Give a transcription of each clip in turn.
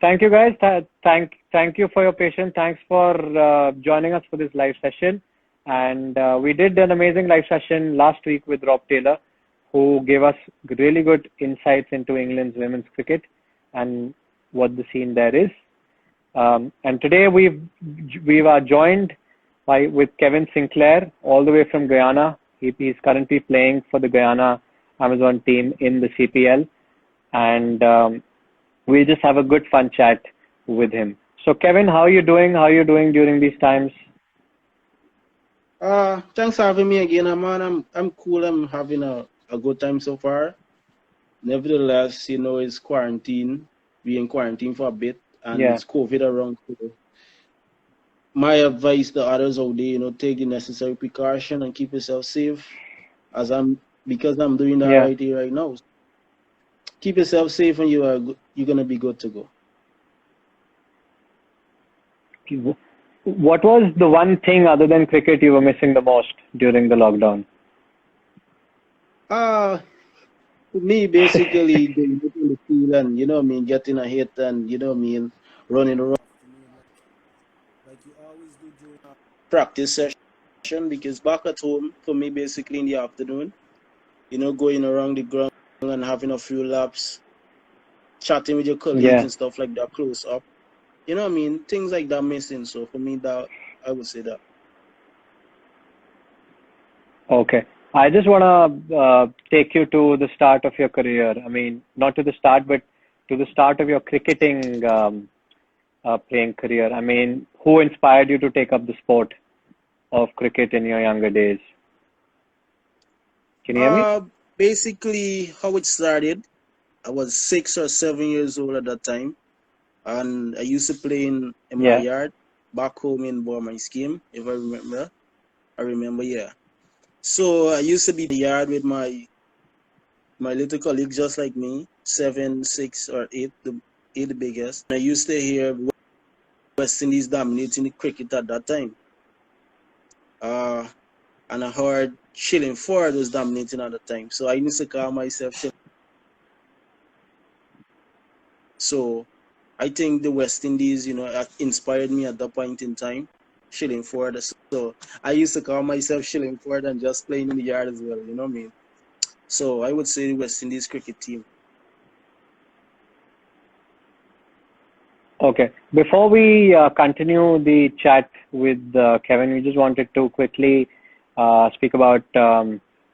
thank you guys. Thank you for your patience. Thanks for joining us for this live session. And we did an amazing live session last week with Rob Taylor, who gave us really good insights into England's women's cricket and what the scene there is. And today we are joined with Kevin Sinclair, all the way from Guyana. He's currently playing for the Guyana Amazon team in the CPL. And we'll just have a good fun chat with him. So Kevin, how are you doing? How are you doing during these times? Thanks for having me again, man. I'm cool. I'm having a good time so far. Nevertheless, it's quarantine. We're in quarantine for a bit, and it's COVID around. So my advice to others out there, take the necessary precaution and keep yourself safe. Because I'm doing that right here, right now. Keep yourself safe, and you're gonna be good to go. What was the one thing other than cricket you were missing the most during the lockdown? For me, basically, getting in the field and, getting a hit and, running around. Like you always do during a practice session, because back at home, for me, basically in the afternoon, going around the ground and having a few laps, chatting with your colleagues and stuff like that close up. Things like that missing. So for me, that I would say that. Okay. I just want to take you to the start of your career. I mean, not to the start, but to the start of your cricketing playing career. I mean, who inspired you to take up the sport of cricket in your younger days? Can you hear me? Basically, how it started, I was 6 or 7 years old at that time. And I used to play in my yard back home in Bormai Scheme, if I remember. So I used to be in the yard with my little colleagues just like me, 7, 6, or 8, the biggest. I used to hear West Indies dominating the cricket at that time. And I heard Shilling Ford was dominating at the time. So I used to call myself Shilling. So I think the West Indies, inspired me at that point in time, Shilling Ford. So I used to call myself Shilling Ford and just playing in the yard as well, you know what I mean? So I would say the West Indies cricket team. Okay. Before we continue the chat with Kevin, we just wanted to quickly speak about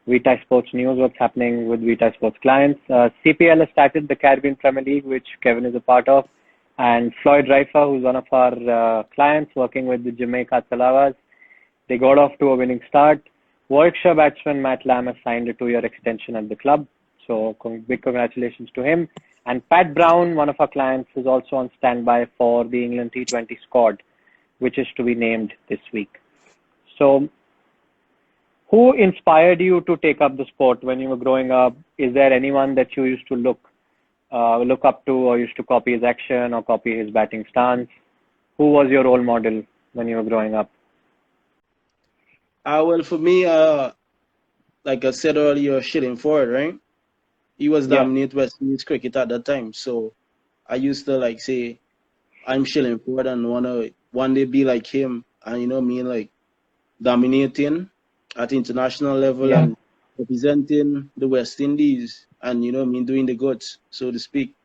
Vitae Sports News, what's happening with Vitae Sports clients. CPL has started the Caribbean Premier League, which Kevin is a part of. And Floyd Rifer, who's one of our clients working with the Jamaica Talawas, they got off to a winning start. Warwickshire batsman Matt Lamb has signed a 2-year extension at the club. So big congratulations to him. And Pat Brown, one of our clients, is also on standby for the England T20 squad, which is to be named this week. So who inspired you to take up the sport when you were growing up? Is there anyone that you used to look up to, or used to copy his action or copy his batting stance? Who was your role model when you were growing up? Well, for me, like I said earlier, Shilling Ford, right? He was dominating West Indies cricket at that time. So I used to say, I'm Shilling Ford and wanna one day be like him, and dominating at international level and representing the West Indies and doing the goods, so to speak.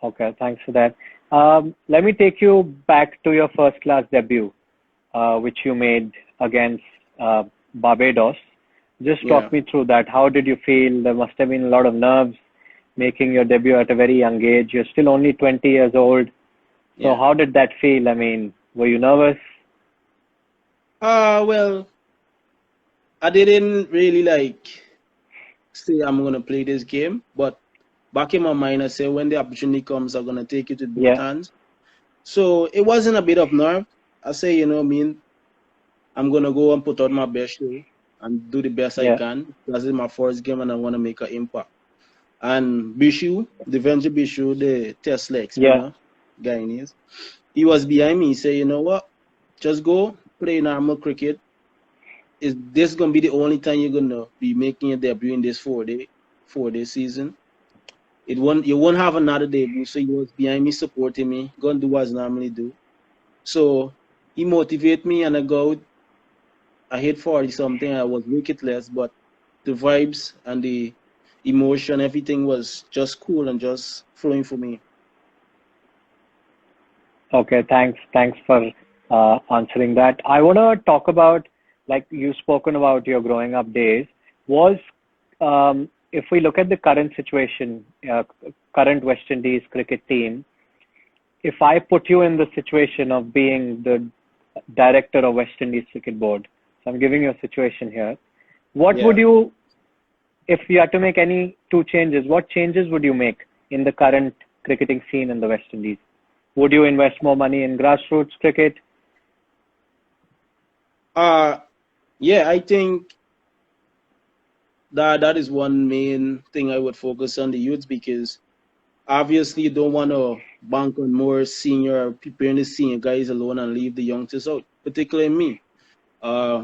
Okay, thanks for that. Let me take you back to your first class debut, which you made against Barbados. Just talk me through that. How did you feel? There must have been a lot of nerves making your debut at a very young age. You're still only 20 years old. So how did that feel? I mean, were you nervous? Well, I didn't really say I'm going to play this game, but back in my mind, I said when the opportunity comes, I'm going to take it with both hands. So it wasn't a bit of nerve. I say, I'm going to go and put out my best show and do the best I can. This is my first game and I want to make an impact. And Bishu, the Venture Bishu, the test leg spinner, Guyanese, he was behind me. He said, you know what? Just go play normal cricket. Is this going to be the only time you're going to be making a debut in this four-day season? you won't have another debut. So he was behind me, supporting me, gonna do what I normally do. So he motivated me, and I go out. I hit 40 something. I was wicketless, but the vibes and the emotion, everything was just cool and just flowing for me. Okay, thanks for answering that. I want to talk about, like you've spoken about your growing up days. Was if we look at the current situation, current West Indies cricket team, if I put you in the situation of being the director of West Indies Cricket Board, so I'm giving you a situation here. What would Yeah. you, if you had to make any two changes, what changes would you make in the current cricketing scene in the West Indies? Would you invest more money in grassroots cricket? Uh yeah, I think that is one main thing I would focus on the youths, because obviously you don't want to bank on more senior preparing the senior guys alone and leave the youngsters out, particularly me.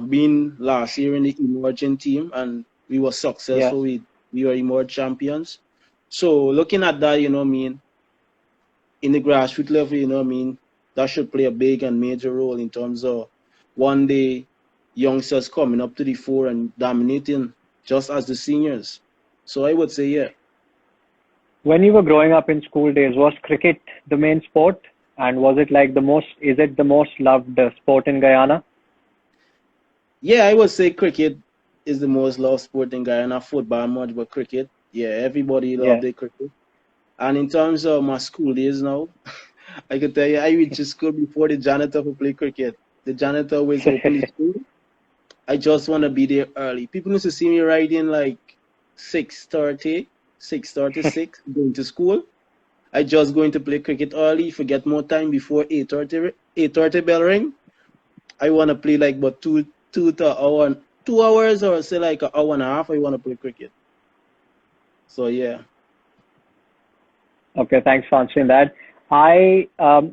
Being last year in the emerging team, and we were Yeah. successful. We were emerging champions. So looking at that, in the grassroots level, that should play a big and major role in terms of one day youngsters coming up to the fore and dominating just as the seniors. So I would say, yeah. When you were growing up in school days, was cricket the main sport? And was it like is it the most loved sport in Guyana? Yeah, I would say cricket is the most loved sport in Guyana. Football much, but cricket, yeah, everybody love Yeah. their cricket. And in terms of my school days now, I can tell you, I reached to school before the janitor who play cricket. The janitor always open the school. I just want to be there early. People used to see me riding like 6:30, 6:36, going to school. I just going to play cricket early. If I get more time before 8:30 bell ring, I want to play like but two to hour, 2 hours, or say like an hour and a half. I want to play cricket. So yeah. Okay, thanks for answering that.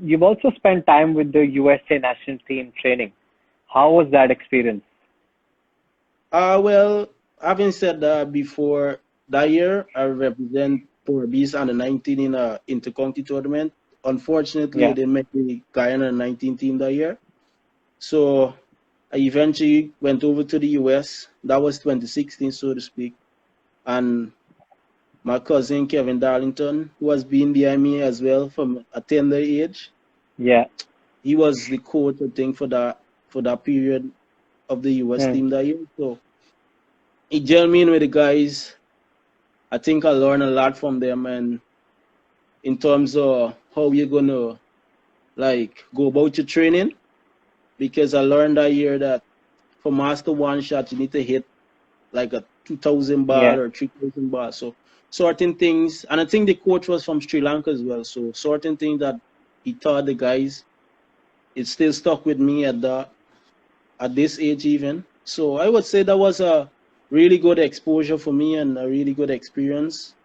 You've also spent time with the USA national team training. How was that experience? Well, having said that, before that year, I represent for Bees under 19 in a intercounty tournament. Unfortunately, I Yeah. didn't make the Guyana 19 team that year. So I eventually went over to the US. That was 2016, so to speak. And my cousin Kevin Darlington, who has been behind me as well from a tender age, Yeah. he was the coach, I think, for that period of the US Hmm. team that year. So he gelled me in with the guys. I think I learned a lot from them, and in terms of how you're gonna like go about your training, because I learned that year that for master one shot you need to hit like a 2,000 ball Yeah. or 3,000 ball. So certain things, and I think the coach was from Sri Lanka as well. So certain things that he taught the guys, it still stuck with me at this age even. So I would say that was a really good exposure for me and a really good experience.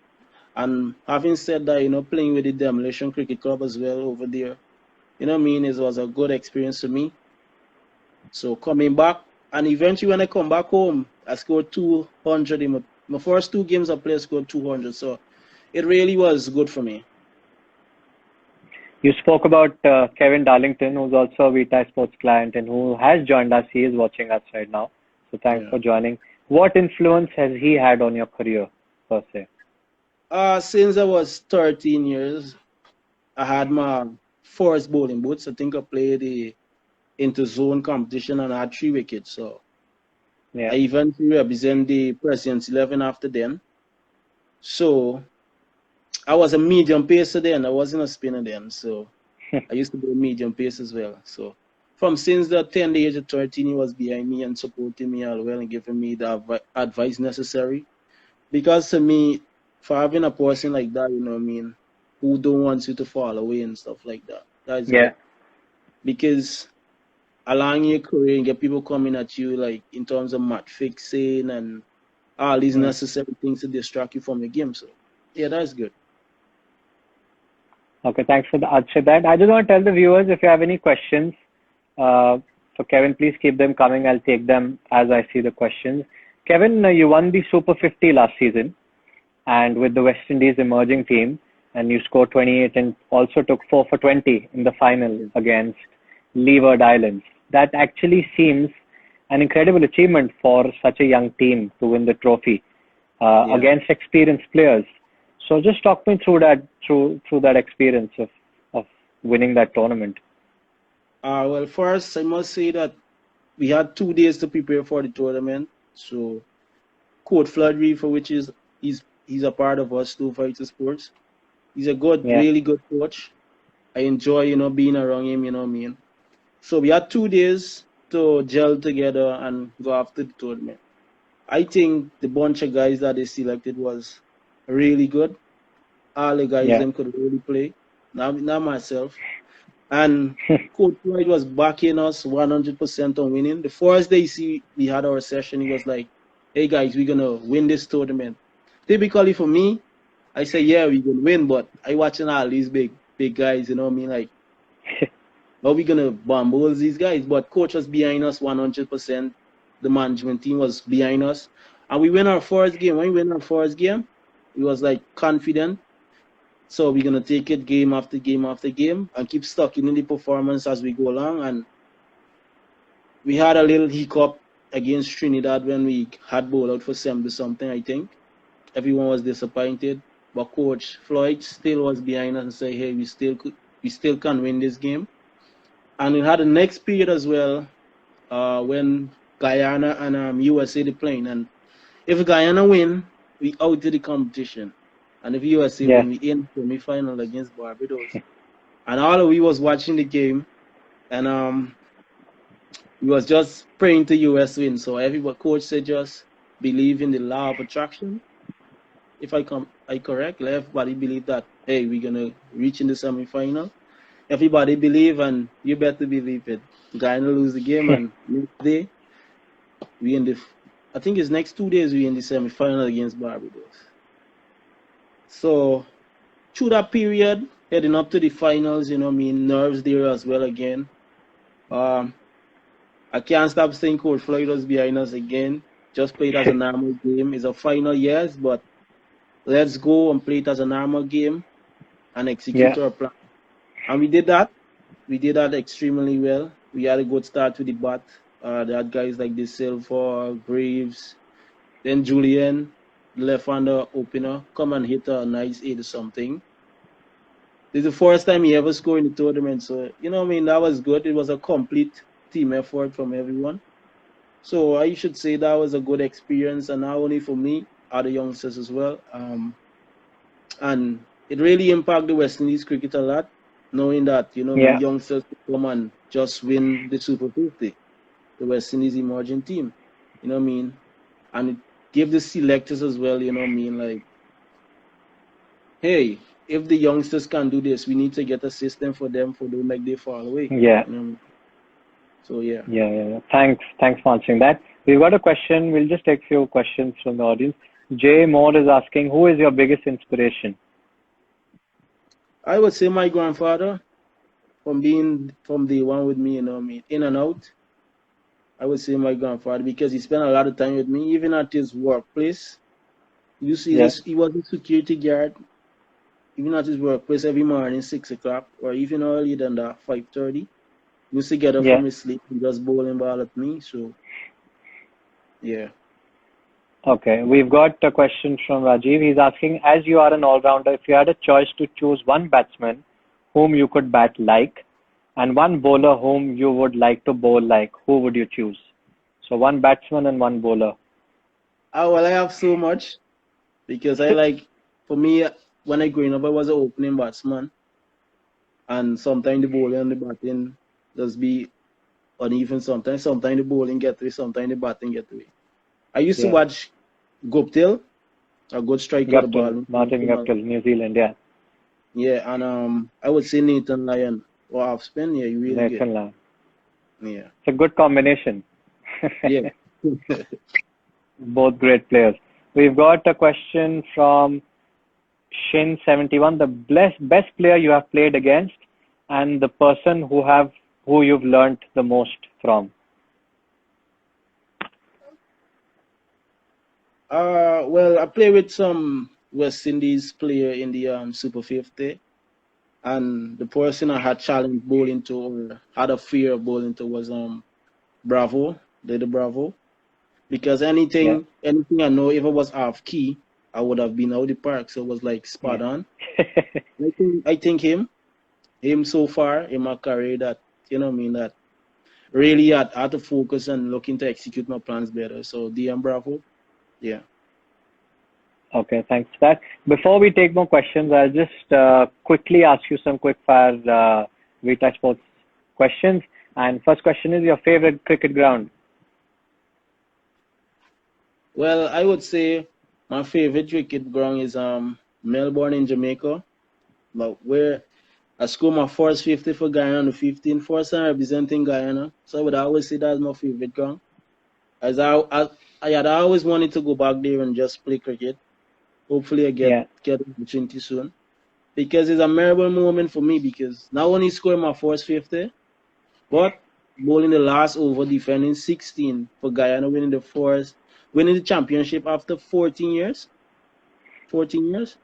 And having said that, playing with the Demolition Cricket Club as well over there, what I mean, it was a good experience for me. So coming back, and eventually when I come back home, I scored 200 in my first two games I played, I scored 200. So it really was good for me. You spoke about Kevin Darlington, who's also a Vitae Sports client and who has joined us. He is watching us right now. So thanks Yeah. for joining. What influence has he had on your career, per se? Since I was 13 years, I had my first bowling boots. I think I played the inter-zone competition and I had 3 wickets. So I Yeah. eventually represent the President's 11 after then. So I was a medium pacer then. I wasn't a spinner then. So I used to be a medium pace as well. So from since the 10 age of 13, he was behind me and supporting me as well and giving me the advice necessary. Because to me, for having a person like that, what I mean, who don't want you to fall away and stuff like that, that is Yeah. good. Because allowing your career and get people coming at you like in terms of match fixing and all these Hmm. necessary things to distract you from the game. So yeah, that's good. Okay, thanks for the answer that. I just want to tell the viewers if you have any questions for Kevin, please keep them coming. I'll take them as I see the questions. Kevin, you won the Super 50 last season. and with the West Indies emerging team, and you scored 28 and also took 4 for 20 in the final against Leeward Islands. That actually seems an incredible achievement for such a young team to win the trophy against experienced players. So just talk me through that experience of winning that tournament. Well, first I must say that we had 2 days to prepare for the tournament. So Coach Floodry, for which he's a part of us too, Vitae Sports. He's a really good coach. I enjoy, being around him, what I mean. So we had 2 days to gel together and go after the tournament. I think the bunch of guys that they selected was really good. All the guys them could really play. Not myself. And Coach Floyd was backing us 100% on winning. The first day we had our session, he was like, "Hey guys, we're gonna win this tournament." Typically for me, I say, "Yeah, we're gonna win," but I watching all these big guys, you know what I mean? Like, how we gonna bamboozle these guys? But coach was behind us 100%. The management team was behind us, and we win our first game. When we win our first game, we was like confident. So we're gonna take it game after game after game and keep stocking in the performance as we go along. And we had a little hiccup against Trinidad when we had ball out for 70 something, I think. Everyone was disappointed, but Coach Floyd still was behind us and said, "Hey, we still can win this game." And we had the next period as well, when Guyana and USA they playing. And if Guyana win, we out of the competition. And if USA win, we in semi-final against Barbados. And all of we was watching the game, and we was just praying to US win. So everybody, coach said, just believe in the law of attraction. If I correct, everybody believe that, hey, we're gonna reach in the semi-final. Everybody believe, and you better believe it. Guyana lose the game, and next day we in the, I think it's next 2 days we in the semi-final against Barbados. So through that period, heading up to the finals, nerves there as well again. I can't stop saying Coach Floyd was behind us again. Just play it as a normal game. It's a final, yes, but let's go and play it as a normal game and execute our plan. And we did that. We did that extremely well. We had a good start to the bat. They had guys like De Silva, Graves, then Julian, left-hander opener, come and hit a nice 8 or something. This is the first time he ever scored in the tournament. So, that was good. It was a complete team effort from everyone. So I should say that was a good experience, and not only for me, other youngsters as well. And it really impacted the West Indies cricket a lot, knowing that, youngsters come and just win the Super 50, the West Indies emerging team. You know what I mean? And it gave the selectors as well, like, hey, if the youngsters can do this, we need to get a system for them for don't make they fall away. So yeah. Thanks for answering that. We've got a question. We'll just take a few questions from the audience. Jay Moore is asking, who is your biggest inspiration? I would say my grandfather, from the one with me, in and out. I would say my grandfather, because he spent a lot of time with me, even at his workplace. You see, he was a security guard, even at his workplace every morning, 6 o'clock, or even earlier than that, 5:30. We used to get up from his sleep and just bowling ball at me. So, yeah. Okay, we've got a question from Rajiv. He's asking, as you are an all-rounder, if you had a choice to choose one batsman whom you could bat like, and one bowler whom you would like to bowl like, who would you choose? So one batsman and one bowler. Well, I have so much, because for me, when I growing up, I was an opening batsman, and sometimes the bowling and the batting just be uneven. Sometimes the bowling get away, sometimes the batting get away. I used to watch Guptill, a good striker of the ball. Martin Guptill, New Zealand, Yeah, and I would say Nathan Lyon or off spin. Yeah, you really Nathan good. Lyon. Yeah. It's a good combination. Yeah. Both great players. We've got a question from Shin71. The best player you have played against, and the person who you've learnt the most from. Well, I play with some West Indies player in the Super 50, and the person I had challenged bowling to or had a fear of bowling to was Bravo, Lady Bravo, because Yeah. anything I know if I was off key, I would have been out the park. So it was like spot Yeah. on. I think him so far in my career that that really had to focus and looking to execute my plans better. So DM Bravo, yeah. Okay, thanks for that. Before we take more questions, I'll just quickly ask you some quick fire Vita Sports questions. And first question is your favorite cricket ground? Well, I would say my favorite cricket ground is Melbourne in Jamaica, but where I scored my first 50 for Guyana on the 15, first time representing Guyana. So I would always say that's my favorite ground. As I had always wanted to go back there and just play cricket. Hopefully I Yeah. get an opportunity soon. Because it's a memorable moment for me because not only scoring my first 50, but bowling the last over defending 16 for Guyana winning the championship after 14 years. 14 years.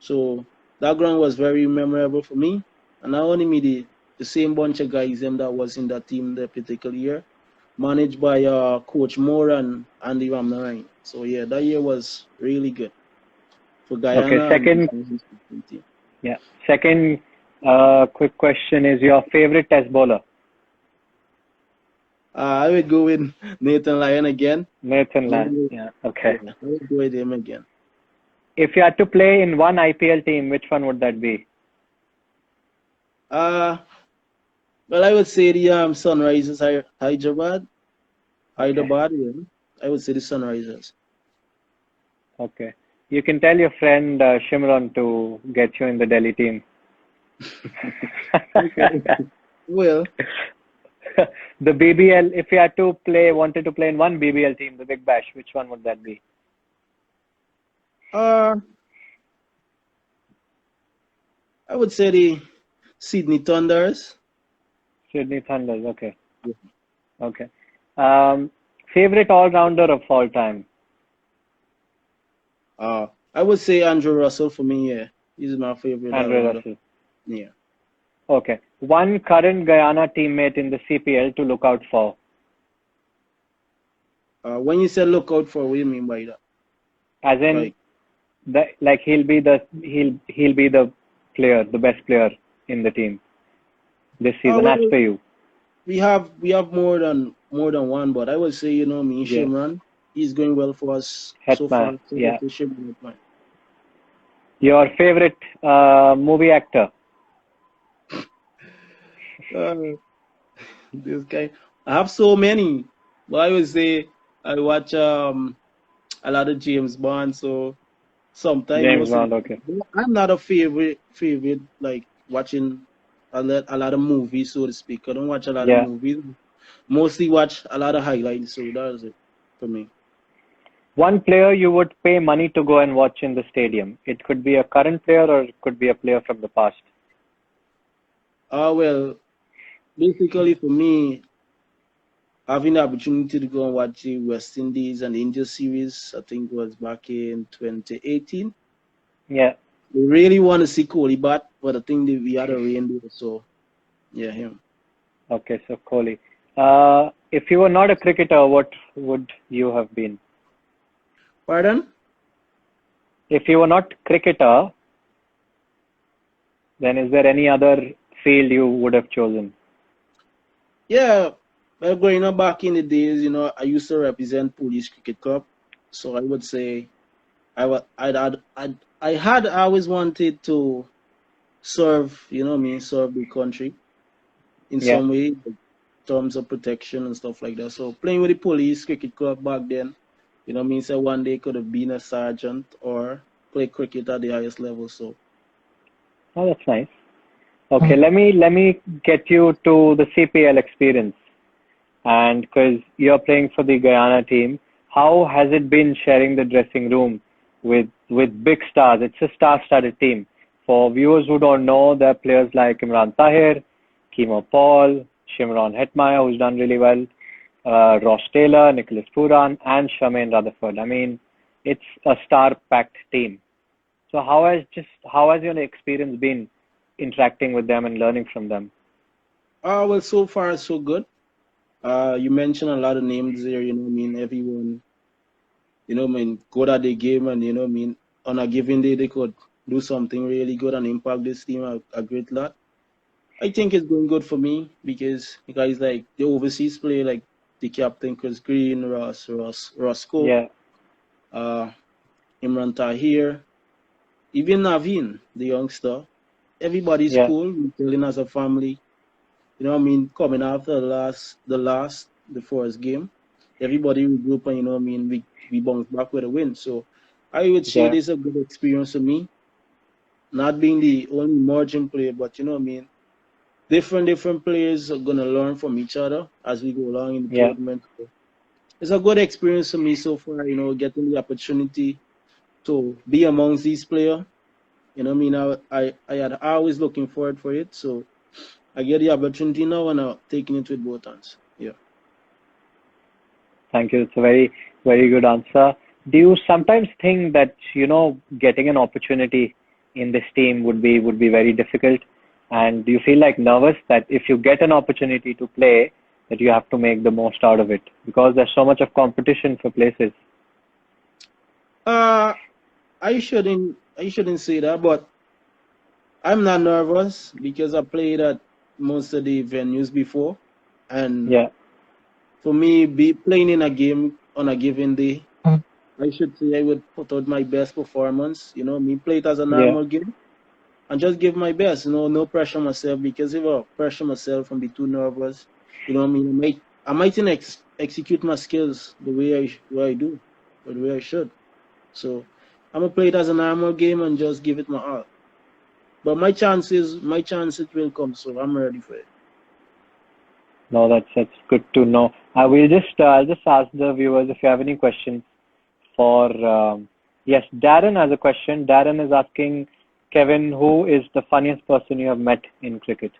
So that ground was very memorable for me. And not only me, the same bunch of guys that was in that team that particular year, managed by Coach Moore and Andy Ramnarine. So yeah, that year was really good for Okay, Guyana and second, team. yeah. Second quick question is your favorite test bowler? I would go with Nathan Lyon again. Nathan Lyon. Yeah, okay. Yeah, I would go with him again. If you had to play in one IPL team, which one would that be? Uh well, I would say the Sunrisers Hyderabad. Okay. Hyderabad, yeah. I would say the Sunrisers. Okay. You can tell your friend Shimron to get you in the Delhi team. Okay. Well, The BBL, if you had to wanted to play in one BBL team, the Big Bash, which one would that be? uh I would say the Sydney Thunders. Sydney Thunders. Okay. Yeah. Okay. Favorite all-rounder of all time? I would say Andrew Russell for me, yeah. He's my favorite Andre all-rounder. Russell. Yeah. Okay. One current Guyana teammate in the CPL to look out for. When you say look out for, what do you mean by that? As in, like he'll be the player, the best player in the team this season, as Well, per you. we have more than one, but I would say, me, Yeah. Shimran, he's going well for us so far. Hetman. So Yeah. Shimran, Hetman. Your favorite movie actor? Uh, this guy, I have so many, but I would say I watch a lot of James Bond, so sometimes James Bond. Okay. I'm not a favorite like watching a lot of movies, so to speak. I don't watch a lot of Yeah. movies. Mostly watch a lot of highlights, so that is it for me. One player you would pay money to go and watch in the stadium. It could be a current player or it could be a player from the past. Well, basically for me, having the opportunity to go and watch the West Indies and India series, I think was back in 2018. Yeah. We really want to see Kohli bat, but I think that we had a rain there, so yeah, him. Okay, so Kohli. If you were not a cricketer, what would you have been? Pardon? If you were not cricketer, then is there any other field you would have chosen? Yeah, well, growing up back in the days, I used to represent Police Cricket Club, so I would say I had always wanted to serve, serve the country in Yeah. some way, in terms of protection and stuff like that. So playing with the Police Cricket Club back then, so one day could have been a sergeant or play cricket at the highest level. So Oh, that's nice. Okay, let me get you to the CPL experience. And because you're playing for the Guyana team, how has it been sharing the dressing room with big stars? It's a star-studded team. For viewers who don't know, there are players like Imran Tahir, Kimo Paul, Shimron Hetmaya, who's done really well, Ross Taylor, Nicholas Puran, and Charmaine Rutherford. I mean, it's a star-packed team. So how has your experience been interacting with them and learning from them? Well, so far so good. You mentioned a lot of names there. You know, what I mean, everyone. You know, what I mean, good at the game, and you know, what I mean, on a given day they could do something really good and impact this team a great lot. I think it's going good for me because guys like the overseas play, like the captain Chris Green, Ross Cook, Yeah, uh, Imran Tahir, even Naveen, the youngster. Everybody's yeah, cool. We're chilling as a family. You know what I mean? Coming after the first game, everybody regroup and you know what I mean. We bounce back with a win. So I would say yeah, this is a good experience for me. Not being the only emerging player, but you know what I mean. Different players are gonna learn from each other as we go along in the yeah. tournament. So it's a good experience for me so far. You know, getting the opportunity to be amongst these players. You know what I mean? I had always looking forward for it. So I get the opportunity now and I'm taking it with both hands. Yeah. Thank you. It's a very, very good answer. Do you sometimes think that, getting an opportunity in this team would be very difficult? And do you feel like nervous that if you get an opportunity to play, that you have to make the most out of it because there's so much of competition for places? Uh I shouldn't say that, but I'm not nervous because I played at most of the venues before. And Yeah, for me, be playing in a game on a given day, I should say I would put out my best performance. You know, me play it as a yeah, normal game and just give my best. You know, no pressure myself because if I pressure myself and be too nervous, you know what I mean, I might execute my skills the way I do or the way I should. So I'm gonna play it as a normal game and just give it my all. But my chances will come, so I'm ready for it. no, that's good to know. I'll just ask the viewers if you have any questions for yes, Darren has a question. Darren is asking Kevin, who is the funniest person you have met in cricket?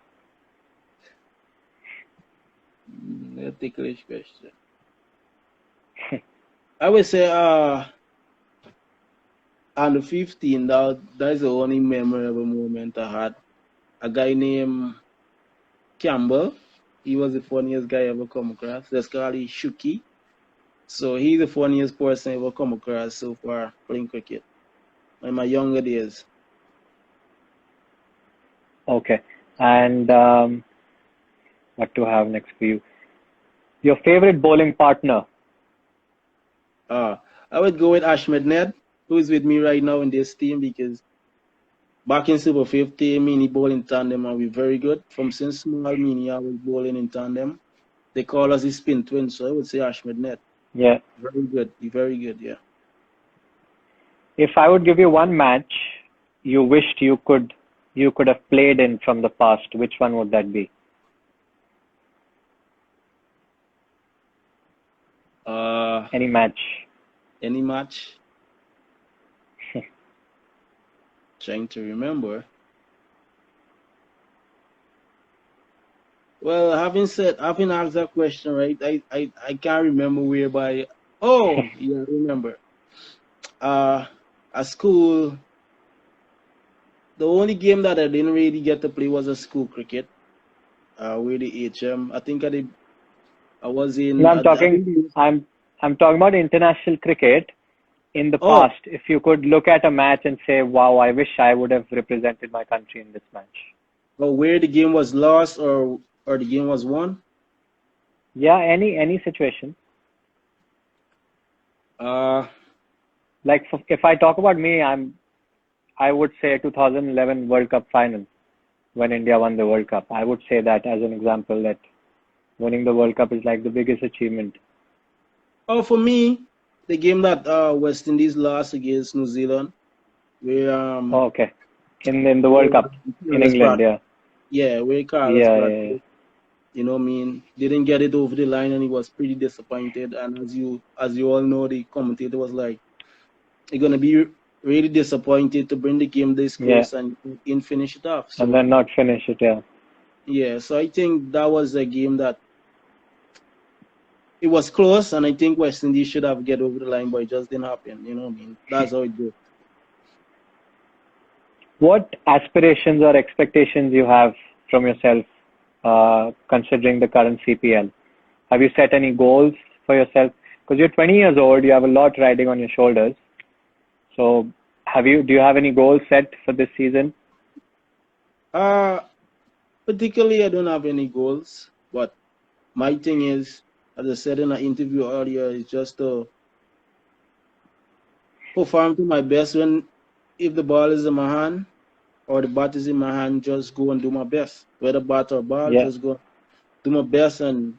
A ticklish question. I would say on the 15th, that's the only memorable moment I had. A guy named Campbell. He was the funniest guy I ever come across. Let's call him Shuki. So he's the funniest person I ever come across so far playing cricket in my younger days. Okay. And what to have next for you? Your favorite bowling partner? Uh, I would go with Ahmed Ned, who is with me right now in this team because back in Super 50, me and he bowl in tandem and we're very good. From since small, me and he always bowling in tandem. They call us the spin twins, so I would say Ahmed Ned. Yeah. Very good. He's very good, yeah. If I would give you one match you wished you could have played in from the past, which one would that be? Uh, Any match? any match? Trying to remember. Well, having asked that question, right? I can't remember whereby. Oh, yeah, I remember. Uh, at school, the only game that I didn't really get to play was a school cricket. With the HM. I think I was No, in. I'm I talking think it was, I'm talking about international cricket in the oh, past. If you could look at a match and say, "Wow, I wish I would have represented my country in this match." oh, where the game was lost or the game was won. Yeah, any situation. Uh, Like if I talk about me, I would say 2011 World Cup final when India won the World Cup. I would say that as an example that winning the World Cup is like the biggest achievement. oh, for me, the game that West Indies lost against New Zealand, where Oh, okay. In the World where Cup in Carlos England, Pratt, yeah. yeah, where Carlos Yeah, Pratt, yeah, yeah. you know, what I mean, didn't get it over the line, and he was pretty disappointed. And as you all know, the commentator was like, "You're gonna be really disappointed to bring the game this Yeah. close and in finish it off." And So then not finish it, yeah. yeah, so I think that was a game that it was close, and I think West Indies should have get over the line, but it just didn't happen. You know what I mean? That's how it goes. What aspirations or expectations you have from yourself, considering the current CPL? Have you set any goals for yourself? Because you're 20 years old, you have a lot riding on your shoulders. So, do you have any goals set for this season? Particularly, I don't have any goals, but my thing is, as I said in an interview earlier, is just to perform to my best if the ball is in my hand or the bat is in my hand, just go and do my best. Whether bat or ball, Yeah. just go do my best, and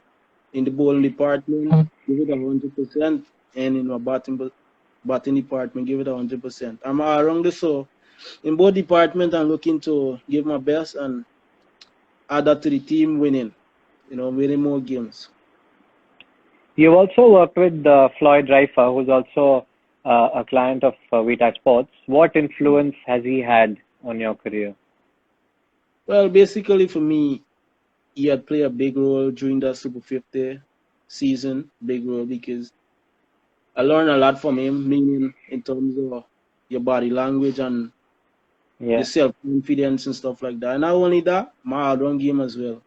in the bowling department, give it 100%, and in my batting department, give it 100%. I'm around this, so in both departments, I'm looking to give my best and add that to the team winning, winning more games. You've also worked with Floyd Reifer, who's also a client of Vitae Sports. What influence has he had on your career? Well, basically for me, he had played a big role during the Super 50 season, big role, because I learned a lot from him, meaning in terms of your body language and Yeah. the self-confidence and stuff like that. And not only that, my all-round game as well.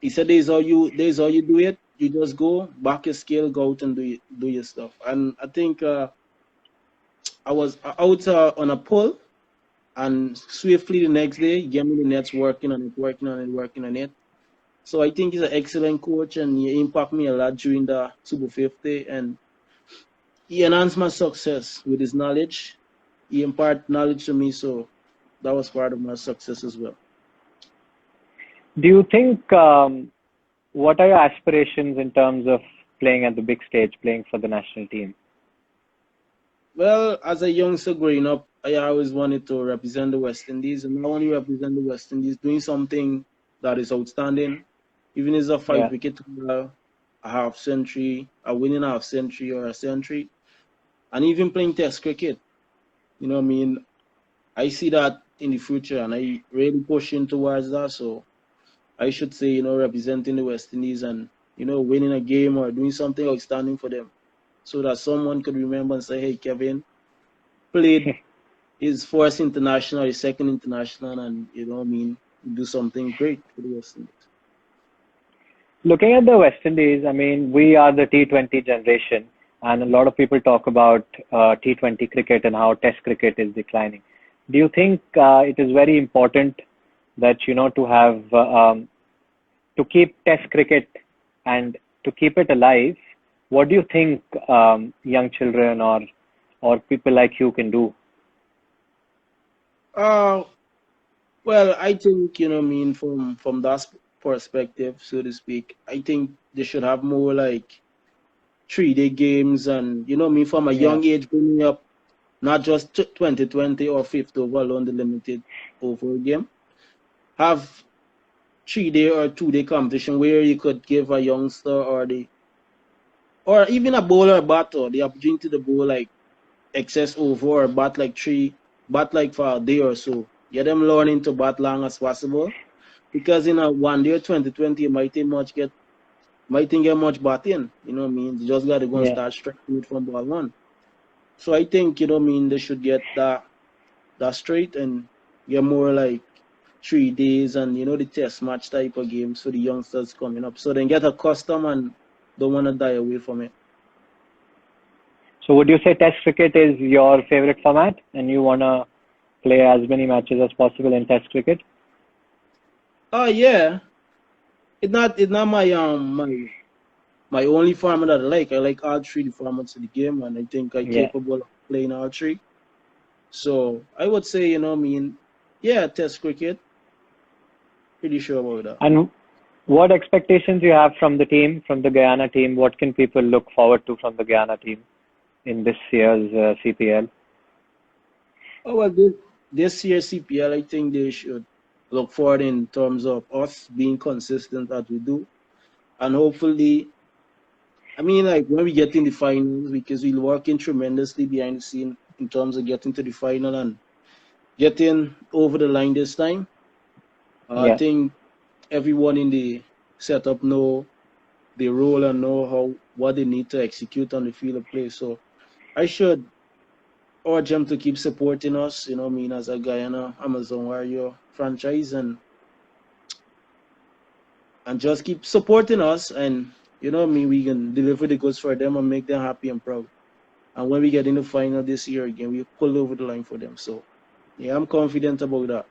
He said, "There's how you do it. You just go back your skill, go out and do your stuff." And I think I was out on a pull, and swiftly the next day, he gave me the nets working on it. So I think he's an excellent coach, and he impacted me a lot during the Super 50, and he enhanced my success with his knowledge. He imparted knowledge to me, so that was part of my success as well. Do you think, what are your aspirations in terms of playing at the big stage, playing for the national team? Well, as a youngster growing up, I always wanted to represent the West Indies, and not only represent the West Indies, doing something that is outstanding, even as a 5-wicket haul, a half century, a winning half century or a century, and even playing Test cricket. You know what I mean? I see that in the future, and I really pushing towards that. So I should say, representing the West Indies and, winning a game or doing something outstanding for them, so that someone could remember and say, "Hey, Kevin played his first international, his second international, and do something great for the West Indies." Looking at the West Indies, I mean, we are the T20 generation, and a lot of people talk about T20 cricket and how Test cricket is declining. Do you think it is very important that, to have, to keep Test cricket and to keep it alive? What do you think young children or people like you can do? Well, I think, from that perspective, so to speak, I think they should have more like 3-day games, and from a young age bringing up not just 2020 or 50 over alone, the limited over game. Have 3-day or 2-day competition where you could give a youngster or even a bowler or batter the opportunity to bowl like excess over or bat like for a day or so. Get them learning to bat long as possible, because in a 1 day or 2020 you might get much batting. You know what I mean? You just got to go and start striking it from ball one. So I think, they should get that straight and get more like 3 days and, the test match type of games for the youngsters coming up, so they get accustomed and don't want to die away from it. So would you say Test cricket is your favorite format and you want to play as many matches as possible in Test cricket? Yeah. It's not my only format that I like. I like all 3 formats of the game, and I think I'm capable of playing all 3. So I would say, Test cricket. Pretty sure about that. And what expectations you have from the team, from the Guyana team? What can people look forward to from the Guyana team in this year's CPL? Oh, well, this year's CPL, I think they should look forward in terms of us being consistent as we do. And hopefully, when we get in the finals, because we're working tremendously behind the scene in terms of getting to the final and getting over the line this time. I think everyone in the setup know the role and know what they need to execute on the field of play. So I should urge them to keep supporting us, you know what I mean, as a Guyana Amazon Warrior franchise, and just keep supporting us, and you know what I mean, we can deliver the goods for them and make them happy and proud. And when we get in the final this year again, we pull over the line for them. So yeah, I'm confident about that.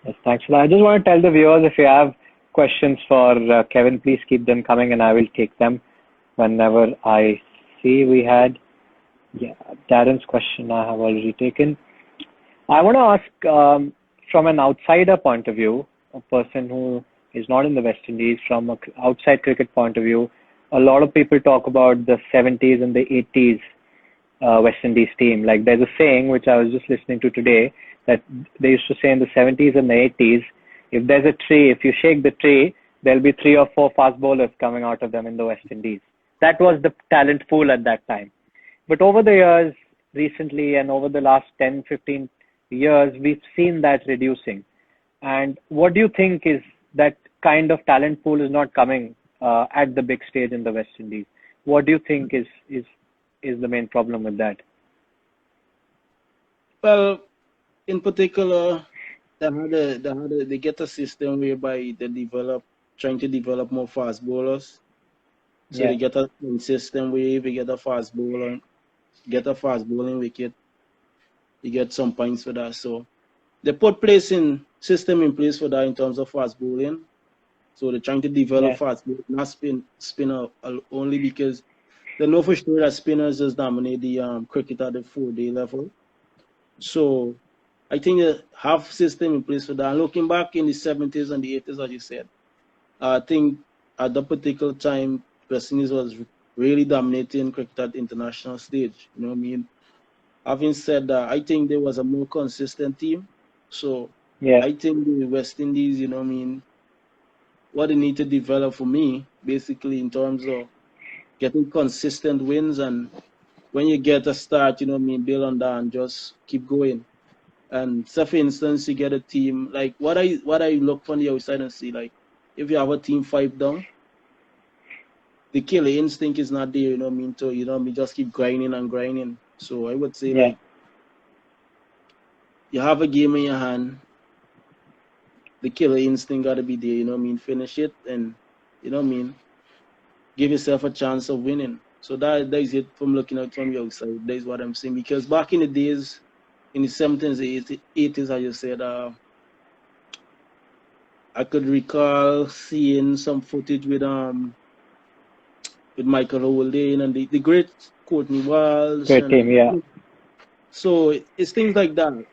Yes, thanks for that. I just want to tell the viewers, if you have questions for Kevin, please keep them coming and I will take them whenever I see. We had, yeah, Darren's question I have already taken. I want to ask from an outsider point of view, a person who is not in the West Indies, from an outside cricket point of view, a lot of people talk about the 70s and the 80s West Indies team. Like there's a saying which I was just listening to today, that they used to say in the 70s and the 80s, if there's a tree, if you shake the tree, there'll be 3 or 4 fast bowlers coming out of them in the West Indies. That was the talent pool at that time. But over the years, recently, and over the last 10, 15 years, we've seen that reducing. And what do you think is that kind of talent pool is not coming at the big stage in the West Indies? What do you think is the main problem with that? Well, in particular, they get a system whereby trying to develop more fast bowlers. So they get a system where if you get a fast bowler, get a fast bowling wicket, you get some points for that. So they put system in place for that in terms of fast bowling. So they're trying to develop fast bowling, not spinner only, because they know for sure that spinners just dominate the cricket at the 4-day level. So I think they have system in place for that. And looking back in the 70s and the 80s, as you said, I think at that particular time, West Indies was really dominating cricket at the international stage. You know what I mean? Having said that, I think there was a more consistent team. So I think the West Indies, you know what I mean, what they need to develop for me, basically in terms of getting consistent wins, and when you get a start, you know what I mean, build on that and just keep going. And say for instance, you get a team, like what I look from the outside and see, like if you have a team 5 down, the killer instinct is not there, you know what I mean? So you know what I mean, just keep grinding and grinding. So I would say like you have a game in your hand, the killer instinct gotta be there, you know what I mean? Finish it, and you know what I mean, give yourself a chance of winning. So that is it from looking out from the outside. That is what I'm saying. Because back in the days, in the 70s, 80s, as you said, I could recall seeing some footage with Michael Holding and the great Courtney Walsh. Great team, So it's things like that.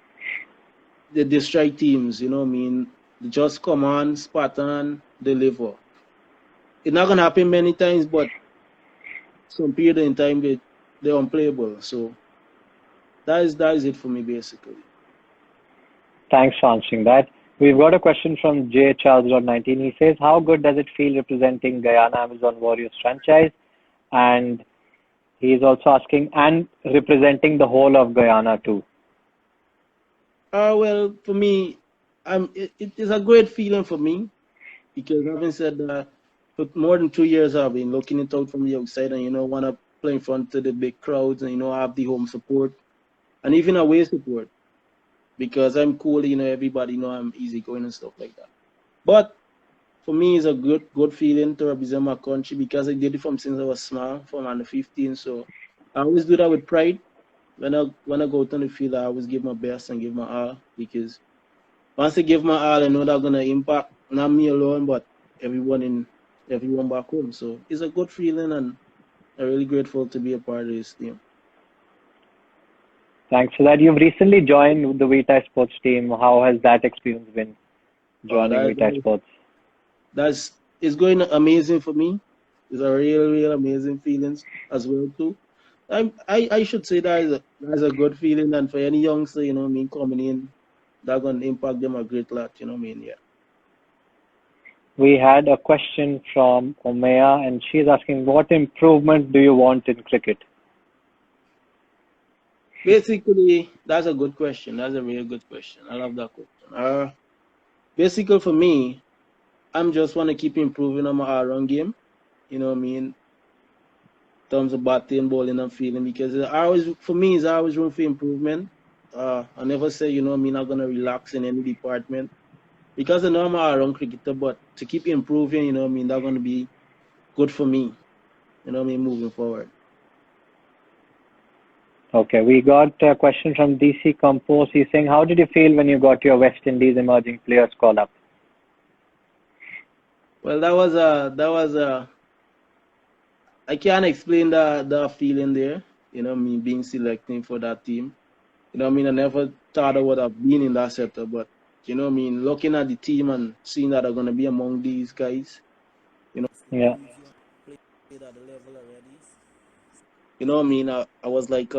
The distract teams, you know what I mean? They just come on, spot on, deliver. It's not gonna happen many times, but some period in time they're unplayable. So that is it for me, basically. Thanks for answering that. We've got a question from J Charles.19. He says, how good does it feel representing Guyana Amazon Warriors franchise? And he is also asking, and representing the whole of Guyana too. Well, for me, it is a great feeling for me, because having said that, for more than 2 years I've been looking it out from the outside, and want to play in front of the big crowds, and have the home support and even away support, because I'm cool, everybody I'm easygoing and stuff like that. But for me, it's a good feeling to represent my country, because I did it from since I was small, from under 15. So I always do that with pride. When I go out on the field, I always give my best and give my all, because once I give my all, I know that's gonna impact not me alone, but everyone back home. So it's a good feeling, and I'm really grateful to be a part of this team. Thanks for that. You've recently joined the Vitae Sports team. How has that experience been, joining Vitae Sports? It's going amazing for me. It's a real amazing feelings as well too. I should say that is a good feeling, and for any youngster, coming in, that's gonna impact them a great lot, yeah. We had a question from Omea, and she's asking, what improvement do you want in cricket? Basically, that's a good question. That's a really good question. I love that question. Basically, for me, I'm just want to keep improving on my all-round game. You know what I mean? terms of batting, bowling, and fielding, because for me, it's always room for improvement. I never say, me not gonna relax in any department, because I know I'm an all-round cricketer, but to keep improving, that's gonna be good for me, moving forward. Okay, we got a question from DC Compose. He's saying, how did you feel when you got your West Indies emerging players call up? Well, I can't explain the feeling there, me being selected for that team. I never thought I would have been in that setup, but looking at the team and seeing that I'm gonna be among these guys, Yeah. At the level already. I was like,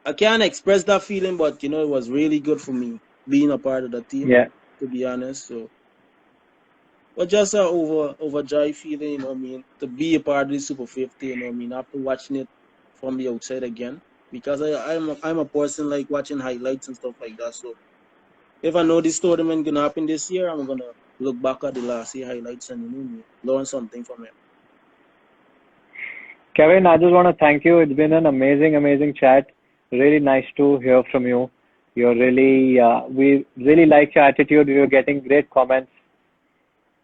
I can't express that feeling, but it was really good for me being a part of the team. Yeah. To be honest, so. But just a overjoyed feeling, to be a part of the Super 50, after watching it from the outside again, because I'm a person like watching highlights and stuff like that. So if I know this tournament gonna happen this year, I'm gonna look back at the last year highlights and learn something from it. Kevin, I just want to thank you. It's been an amazing chat. Really nice to hear from you. We really like your attitude. You're getting great comments.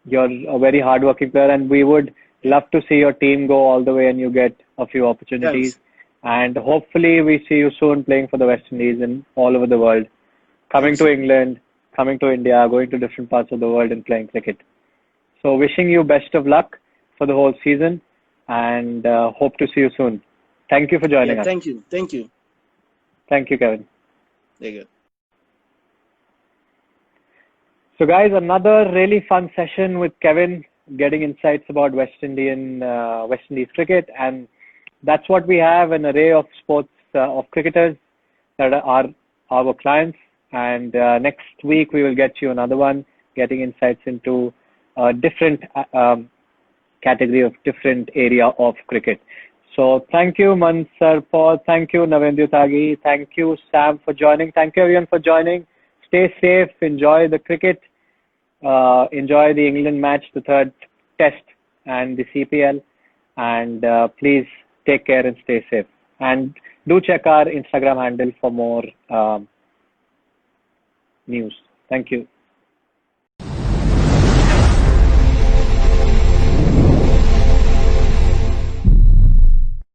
You're a very hardworking player, and we would love to see your team go all the way and you get a few opportunities. Thanks. And hopefully, we see you soon playing for the West Indies and all over the world, coming to England, coming to India, going to different parts of the world and playing cricket. So, wishing you best of luck for the whole season, and hope to see you soon. Thank you for joining us. Thank you. Thank you. Thank you, Kevin. Very good. So, guys, another really fun session with Kevin, getting insights about West Indies cricket, and that's what we have, an array of sports of cricketers that are our clients. And next week we will get you another one, getting insights into a different category of different area of cricket. So thank you, Mansar Paul. Thank you, Navendra Tagi. Thank you, Sam, for joining. Thank you, everyone, for joining. Stay safe. Enjoy the cricket. Enjoy the England match, the third test, and the CPL. And please take care and stay safe. And do check our Instagram handle for more news. Thank you.